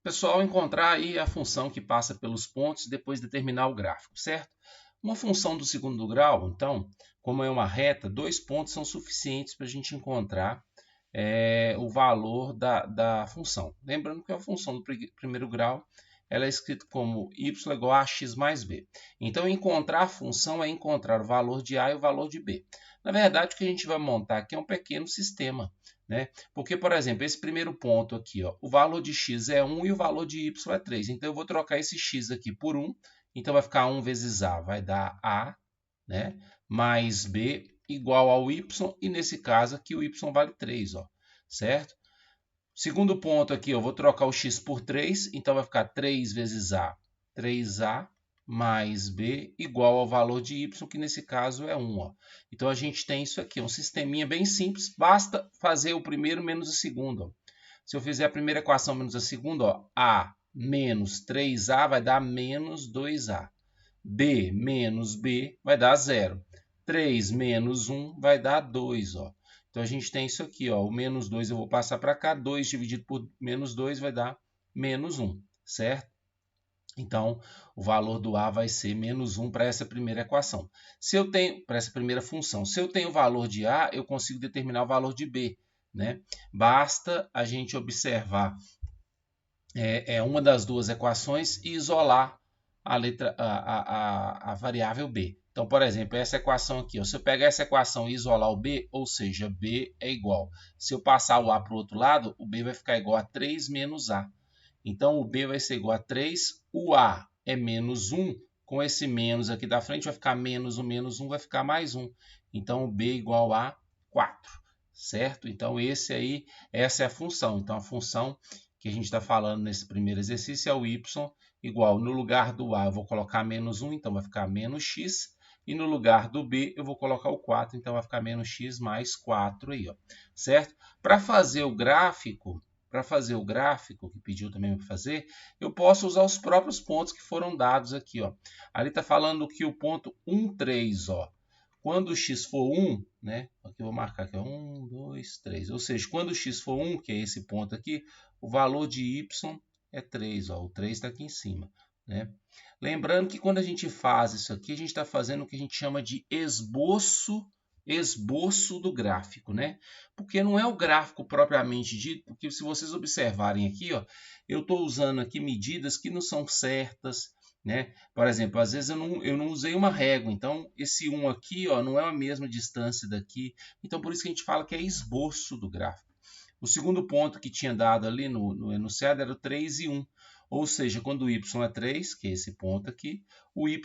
Pessoal, encontrar aí a função que passa pelos pontos e depois determinar o gráfico, certo? Uma função do segundo grau, então, como é uma reta, 2 pontos são suficientes para a gente encontrar o valor da função. Lembrando que a função do primeiro grau ela é escrita como y igual a x mais b. Então, encontrar a função é encontrar o valor de a e o valor de b. Na verdade, o que a gente vai montar aqui é um pequeno sistema, né? Porque, por exemplo, esse primeiro ponto aqui, ó, o valor de x é 1 e o valor de y é 3. Então, eu vou trocar esse x aqui por 1. Então, vai ficar 1 vezes a, vai dar a, né? Mais b igual ao y. E nesse caso aqui, o y vale 3, ó, certo? Segundo ponto aqui, eu vou trocar o x por 3. Então, vai ficar 3 vezes a, 3a mais b igual ao valor de y, que nesse caso é 1. Ó. Então, a gente tem isso aqui, um sisteminha bem simples. Basta fazer o primeiro menos o segundo. Ó. Se eu fizer a primeira equação menos a segunda, ó, a menos 3a vai dar menos 2a. b menos b vai dar 0. 3 menos 1 vai dar 2. Ó. Então, a gente tem isso aqui. Ó, o menos 2 eu vou passar para cá. 2 dividido por menos 2 vai dar menos 1, certo? Então, o valor do a vai ser menos 1 para essa primeira equação. Se eu tenho, para essa primeira função, se eu tenho o valor de a, eu consigo determinar o valor de b. Né? Basta a gente observar uma das duas equações e isolar a variável b. Então, por exemplo, essa equação aqui, ó, se eu pegar essa equação e isolar o b, ou seja, b é igual. Se eu passar o a para o outro lado, o b vai ficar igual a 3 menos a. Então, o b vai ser igual a 3, o a é menos 1, com esse menos aqui da frente vai ficar menos 1, vai ficar mais 1. Então, o b é igual a 4, certo? Então, essa é a função. Então, a função que a gente está falando nesse primeiro exercício é o y igual, no lugar do a eu vou colocar menos 1, então vai ficar menos x, e no lugar do b eu vou colocar o 4, então vai ficar menos x mais 4 aí, ó, certo? Para fazer o gráfico que pediu também para fazer, eu posso usar os próprios pontos que foram dados aqui, ó. Ali está falando que o ponto 1, 3, ó, quando o x for 1, né? Aqui eu vou marcar aqui, 1, 2, 3. Ou seja, quando o x for 1, que é esse ponto aqui, o valor de y é 3. Ó, o 3 está aqui em cima. Né? Lembrando que quando a gente faz isso aqui, a gente está fazendo o que a gente chama de esboço do gráfico, né? Porque não é o gráfico propriamente dito, porque se vocês observarem aqui, ó, eu estou usando aqui medidas que não são certas, né? Por exemplo, às vezes eu não usei uma régua, então esse 1 aqui, ó, não é a mesma distância daqui, então por isso que a gente fala que é esboço do gráfico. O segundo ponto que tinha dado ali no enunciado era o 3 e 1. Ou seja, quando o y é 3, que é esse ponto aqui, o y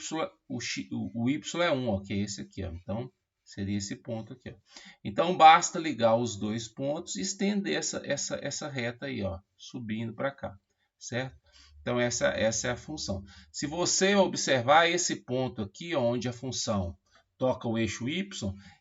é 1, ó, que é esse aqui. Ó. Então, seria esse ponto aqui. Ó. Então, basta ligar os dois pontos e estender essa reta aí, ó, subindo para cá, certo? Então, essa é a função. Se você observar esse ponto aqui, onde a função toca o eixo y,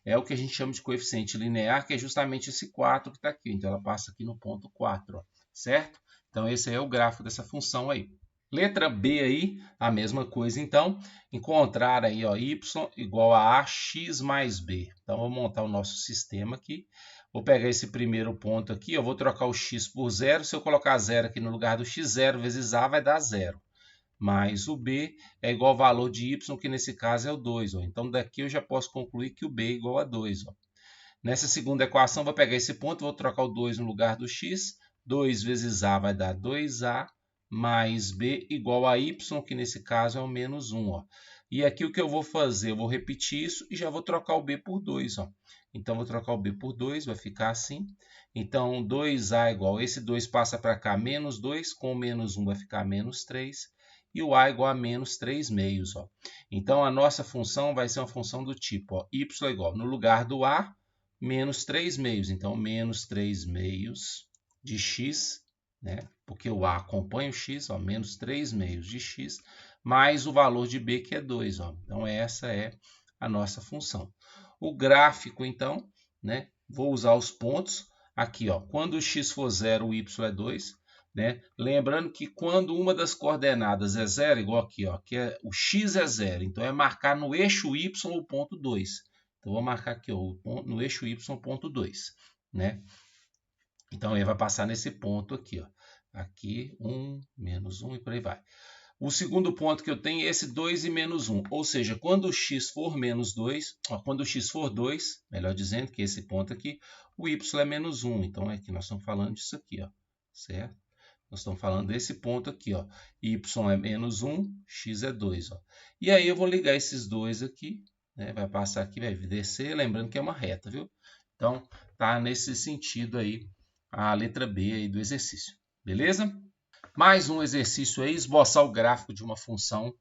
é o que a gente chama de coeficiente linear, que é justamente esse 4 que está aqui. Então, ela passa aqui no ponto 4, ó, certo? Então, esse aí é o gráfico dessa função aí. Letra B aí, a mesma coisa, então, encontrar aí, ó, y igual a ax mais b. Então, vou montar o nosso sistema aqui. Vou pegar esse primeiro ponto aqui, eu vou trocar o x por 0. Se eu colocar 0 aqui no lugar do x, 0 vezes a vai dar 0. Mais o b é igual ao valor de y, que nesse caso é o 2. Ó. Então, daqui eu já posso concluir que o b é igual a 2. Ó. Nessa segunda equação, vou pegar esse ponto, vou trocar o 2 no lugar do x. 2 vezes a vai dar 2a, mais b igual a y, que nesse caso é o menos 1. Ó. E aqui o que eu vou fazer? Eu vou repetir isso e já vou trocar o b por 2. Ó. Então, vou trocar o b por 2, vai ficar assim. Então, 2a é igual, esse 2 passa para cá, menos 2, com menos 1 vai ficar menos 3. E o a igual a menos 3 meios. Ó. Então, a nossa função vai ser uma função do tipo ó, y igual, no lugar do a, menos 3 meios. Então, menos 3 meios de x, né? Porque o a acompanha o x, ó, menos 3 meios de x, mais o valor de b, que é 2. Ó. Então, essa é a nossa função. O gráfico, então, né? Vou usar os pontos. Aqui, ó, quando o x for 0, o y é 2. Né? Lembrando que quando uma das coordenadas é 0, igual aqui, ó, que é, o x é 0, então é marcar no eixo y o ponto 2. Então, vou marcar aqui ó, no eixo y ponto 2. Né? Então, ele vai passar nesse ponto aqui. Ó. Aqui, 1, menos 1 e por aí vai. O segundo ponto que eu tenho é esse 2 e menos 1. Ou seja, quando o x for menos 2, quando o x for 2, melhor dizendo, que esse ponto aqui, o y é menos 1. Então, aqui nós estamos falando disso aqui, ó, certo? Nós estamos falando desse ponto aqui, ó. Y é menos 1, x é 2. Ó. E aí eu vou ligar esses dois aqui, né? Vai passar aqui, vai descer, lembrando que é uma reta, viu? Então, tá nesse sentido aí a letra B aí do exercício. Beleza? Mais um exercício aí, esboçar o gráfico de uma função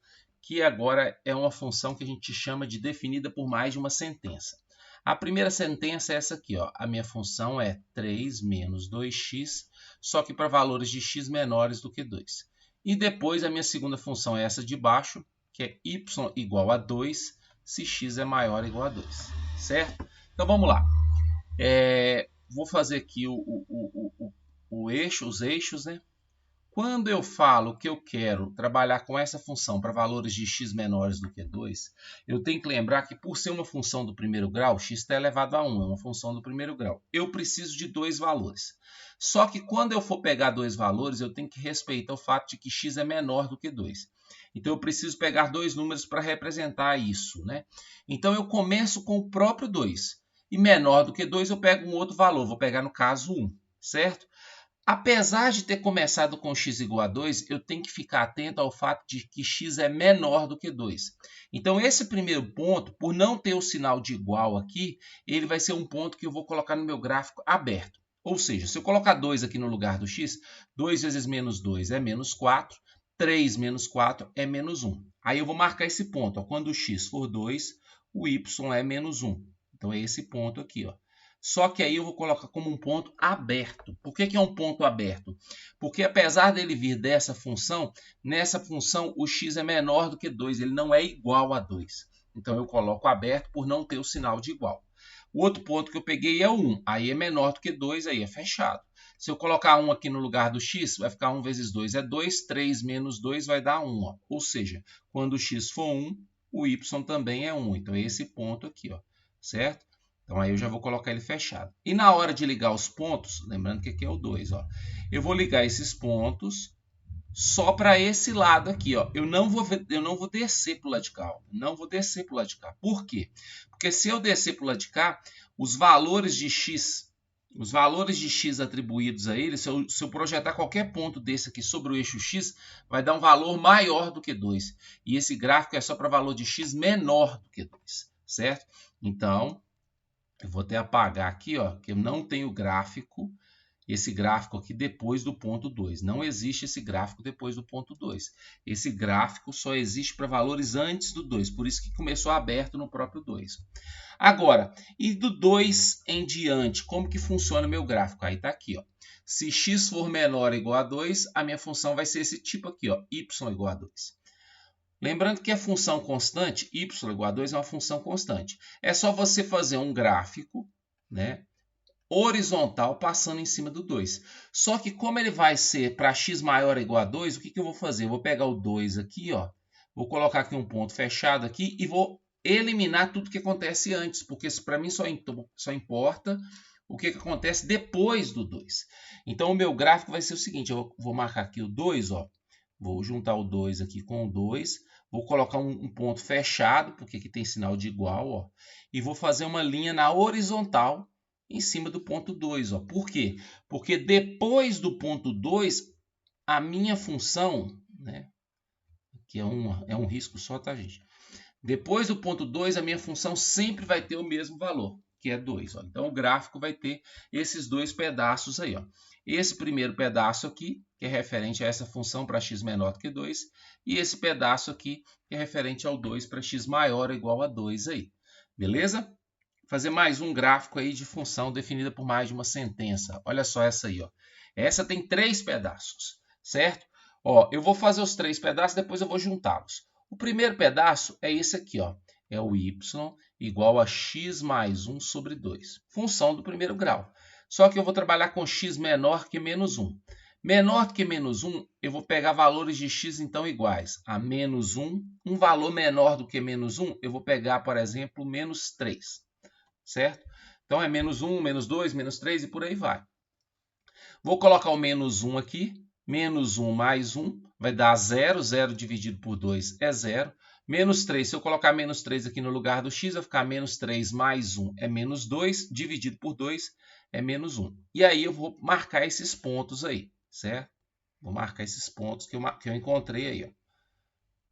que agora é uma função que a gente chama de definida por mais de uma sentença. A primeira sentença é essa aqui, ó. A minha função é 3 menos 2x, só que para valores de x menores do que 2. E depois a minha segunda função é essa de baixo, que é y igual a 2, se x é maior ou igual a 2. Certo? Então vamos lá. Vou fazer aqui os eixos, né? Quando eu falo que eu quero trabalhar com essa função para valores de x menores do que 2, eu tenho que lembrar que por ser uma função do primeiro grau, x está elevado a 1, é uma função do primeiro grau. Eu preciso de dois valores. Só que quando eu for pegar dois valores, eu tenho que respeitar o fato de que x é menor do que 2. Então eu preciso pegar dois números para representar isso, né? Então eu começo com o próprio 2. E menor do que 2 eu pego um outro valor, vou pegar no caso 1, certo? Apesar de ter começado com x igual a 2, eu tenho que ficar atento ao fato de que x é menor do que 2. Então, esse primeiro ponto, por não ter o sinal de igual aqui, ele vai ser um ponto que eu vou colocar no meu gráfico aberto. Ou seja, se eu colocar 2 aqui no lugar do x, 2 vezes menos 2 é menos 4, 3 menos 4 é menos 1. Aí eu vou marcar esse ponto. Ó, quando o x for 2, o y é menos 1. Então, é esse ponto aqui, ó. Só que aí eu vou colocar como um ponto aberto. Por que é um ponto aberto? Porque apesar dele vir dessa função, nessa função o x é menor do que 2, ele não é igual a 2. Então eu coloco aberto por não ter o sinal de igual. O outro ponto que eu peguei é o 1, aí é menor do que 2, aí é fechado. Se eu colocar 1 aqui no lugar do x, vai ficar 1 vezes 2 é 2, 3 menos 2 vai dar 1. Ó. Ou seja, quando o x for 1, o y também é 1. Então é esse ponto aqui, ó, certo? Então, aí eu já vou colocar ele fechado. E na hora de ligar os pontos, lembrando que aqui é o 2, ó, eu vou ligar esses pontos só para esse lado aqui. Ó. Eu não vou descer para o lado de cá. Ó. Não vou descer para o lado de cá. Por quê? Porque se eu descer para o lado de cá, os valores de x atribuídos a ele, se eu projetar qualquer ponto desse aqui sobre o eixo x, vai dar um valor maior do que 2. E esse gráfico é só para valor de x menor do que 2, certo? Então, eu vou até apagar aqui, ó, que eu não tenho gráfico, esse gráfico aqui depois do ponto 2. Não existe esse gráfico depois do ponto 2. Esse gráfico só existe para valores antes do 2, por isso que começou aberto no próprio 2. Agora, e do 2 em diante, como que funciona o meu gráfico? Aí está aqui, ó. Se x for menor ou igual a 2, a minha função vai ser esse tipo aqui, ó, y igual a 2. Lembrando que a função constante, y igual a 2, é uma função constante. É só você fazer um gráfico, né, horizontal passando em cima do 2. Só que como ele vai ser para x maior ou igual a 2, o que eu vou fazer? Eu vou pegar o 2 aqui, ó, vou colocar aqui um ponto fechado aqui e vou eliminar tudo que acontece antes, porque isso para mim só importa o que acontece depois do 2. Então o meu gráfico vai ser o seguinte, eu vou marcar aqui o 2, ó, vou juntar o 2 aqui com o 2, vou colocar um ponto fechado, porque aqui tem sinal de igual, ó, e vou fazer uma linha na horizontal em cima do ponto 2. Ó. Por quê? Porque depois do ponto 2, a minha função, né, que é um risco só, tá, gente? Depois do ponto 2, a minha função sempre vai ter o mesmo valor, que é 2. Ó. Então, o gráfico vai ter esses dois pedaços aí. Ó. Esse primeiro pedaço aqui, que é referente a essa função para x menor do que 2, e esse pedaço aqui, que é referente ao 2 para x maior ou igual a 2 aí. Beleza? Fazer mais um gráfico aí de função definida por mais de uma sentença. Olha só essa aí. Ó. Essa tem 3 pedaços, certo? Ó, eu vou fazer os 3 pedaços, depois eu vou juntá-los. O primeiro pedaço é esse aqui, ó. É o y igual a x mais 1 sobre 2. Função do primeiro grau. Só que eu vou trabalhar com x menor que menos 1. Menor que menos 1, eu vou pegar valores de x, então, iguais a menos 1. Um valor menor do que menos 1, eu vou pegar, por exemplo, menos 3. Certo? Então, é menos 1, menos 2, menos 3 e por aí vai. Vou colocar o menos 1 aqui. menos 1 mais 1 vai dar 0, 0 dividido por 2 é 0. Menos 3, se eu colocar menos 3 aqui no lugar do x, vai ficar menos 3 mais 1 é menos 2, dividido por 2 é menos 1. E aí eu vou marcar esses pontos aí, certo? Vou marcar esses pontos que eu encontrei aí, ó.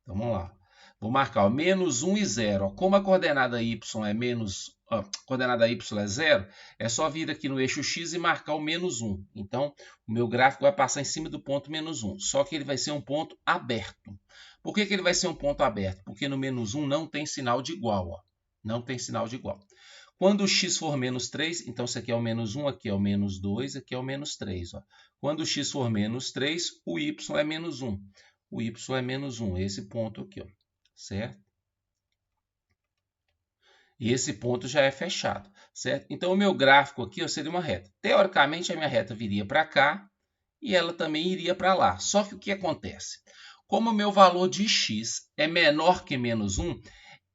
Então vamos lá. Vou marcar ó, menos 1 e 0. Ó. Como a coordenada y é coordenada y é 0, é só vir aqui no eixo x e marcar o menos 1. Então, o meu gráfico vai passar em cima do ponto menos 1. Só que ele vai ser um ponto aberto. Por que ele vai ser um ponto aberto? Porque no menos 1 não tem sinal de igual. Ó. Não tem sinal de igual. Quando o x for menos 3, então isso aqui é o menos 1, aqui é o menos 2, aqui é o menos 3. Ó. Quando o x for menos 3, o y é menos 1. O y é menos 1, esse ponto aqui, ó, certo? E esse ponto já é fechado, certo? Então, o meu gráfico aqui ó, seria uma reta. Teoricamente, a minha reta viria para cá e ela também iria para lá. Só que o que acontece? Como o meu valor de x é menor que menos 1,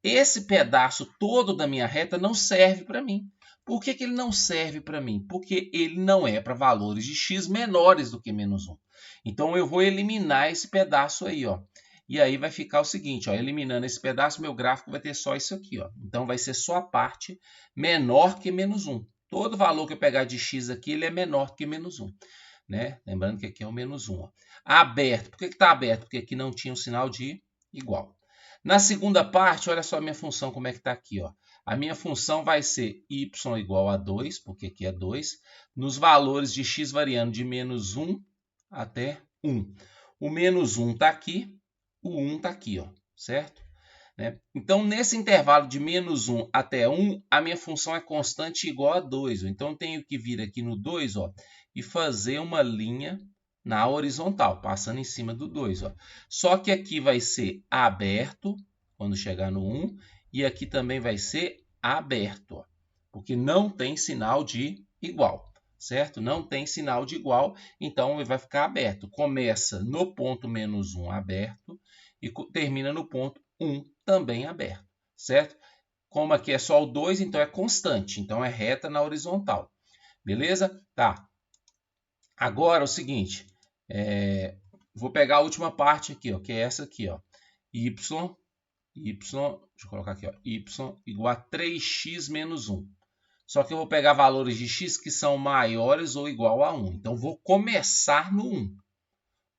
esse pedaço todo da minha reta não serve para mim. Por que ele não serve para mim? Porque ele não é para valores de x menores do que menos 1. Então, eu vou eliminar esse pedaço aí, ó. E aí vai ficar o seguinte, ó, eliminando esse pedaço, meu gráfico vai ter só isso aqui, ó. Então, vai ser só a parte menor que menos 1. Todo valor que eu pegar de x aqui, ele é menor que menos 1. Né? Lembrando que aqui é o menos 1. Ó. Aberto. Por que está aberto? Porque aqui não tinha um sinal de igual. Na segunda parte, olha só a minha função, como é que está aqui. Ó. A minha função vai ser y igual a 2, porque aqui é 2, nos valores de x variando de menos 1 até 1. O menos 1 está aqui, o 1 está aqui, ó, certo? Né? Então, nesse intervalo de menos 1 até 1, a minha função é constante igual a 2. Ó. Então, eu tenho que vir aqui no 2 ó, e fazer uma linha na horizontal, passando em cima do 2. Ó. Só que aqui vai ser aberto, quando chegar no 1, e aqui também vai ser aberto, ó, porque não tem sinal de igual, certo? Não tem sinal de igual, então ele vai ficar aberto. Começa no ponto menos 1 aberto e termina no ponto 1 também aberto, certo? Como aqui é só o 2, então é constante, então é reta na horizontal. Beleza? Tá. Agora é o seguinte, vou pegar a última parte aqui, ó, que é essa aqui, ó. Deixa eu colocar aqui, ó, y igual a 3x menos 1. Só que eu vou pegar valores de x que são maiores ou igual a 1. Então, vou começar no 1.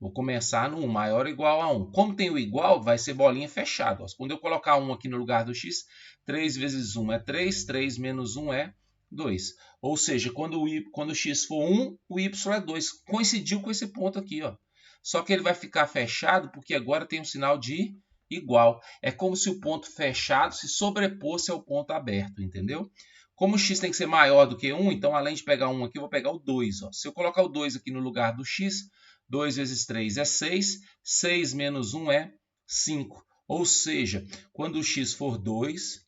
Vou começar no 1, maior ou igual a 1. Como tem o igual, vai ser bolinha fechada. Ó. Quando eu colocar 1 aqui no lugar do x, 3 vezes 1 é 3, 3 menos 1 é 2. Ou seja, quando o x for 1, o y é 2. Coincidiu com esse ponto aqui. Ó. Só que ele vai ficar fechado porque agora tem um sinal de igual. É como se o ponto fechado se sobreposse ao ponto aberto, entendeu? Como o x tem que ser maior do que 1, então além de pegar 1 aqui, eu vou pegar o 2. Ó. Se eu colocar o 2 aqui no lugar do x, 2 vezes 3 é 6, 6 menos 1 é 5. Ou seja, quando o x for 2,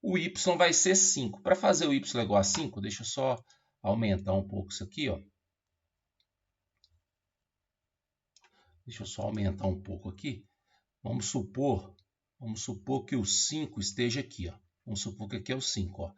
o y vai ser 5. Para fazer o y igual a 5, deixa eu só aumentar um pouco isso aqui. Ó. Deixa eu só aumentar um pouco aqui. Vamos supor que o 5 esteja aqui. Ó. Vamos supor que aqui é o 5. Ó.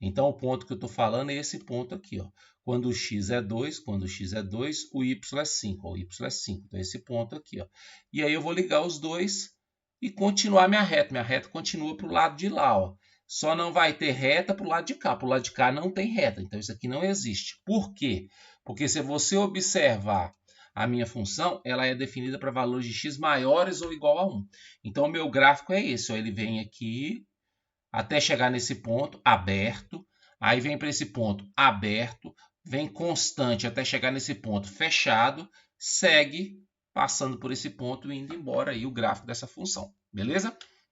Então, o ponto que eu estou falando é esse ponto aqui. Ó. Quando o x é 2, o y é 5. Ó. O y é 5. Então, esse ponto aqui. Ó. E aí, eu vou ligar os dois e continuar minha reta. Minha reta continua para o lado de lá. Ó. Só não vai ter reta para o lado de cá. Para o lado de cá não tem reta. Então, isso aqui não existe. Por quê? Porque se você observar a minha função, ela é definida para valores de x maiores ou igual a 1. Então, o meu gráfico é esse. Ó. Ele vem aqui até chegar nesse ponto, aberto. Aí vem para esse ponto, aberto. Vem constante até chegar nesse ponto, fechado. Segue passando por esse ponto e indo embora aí o gráfico dessa função. Beleza?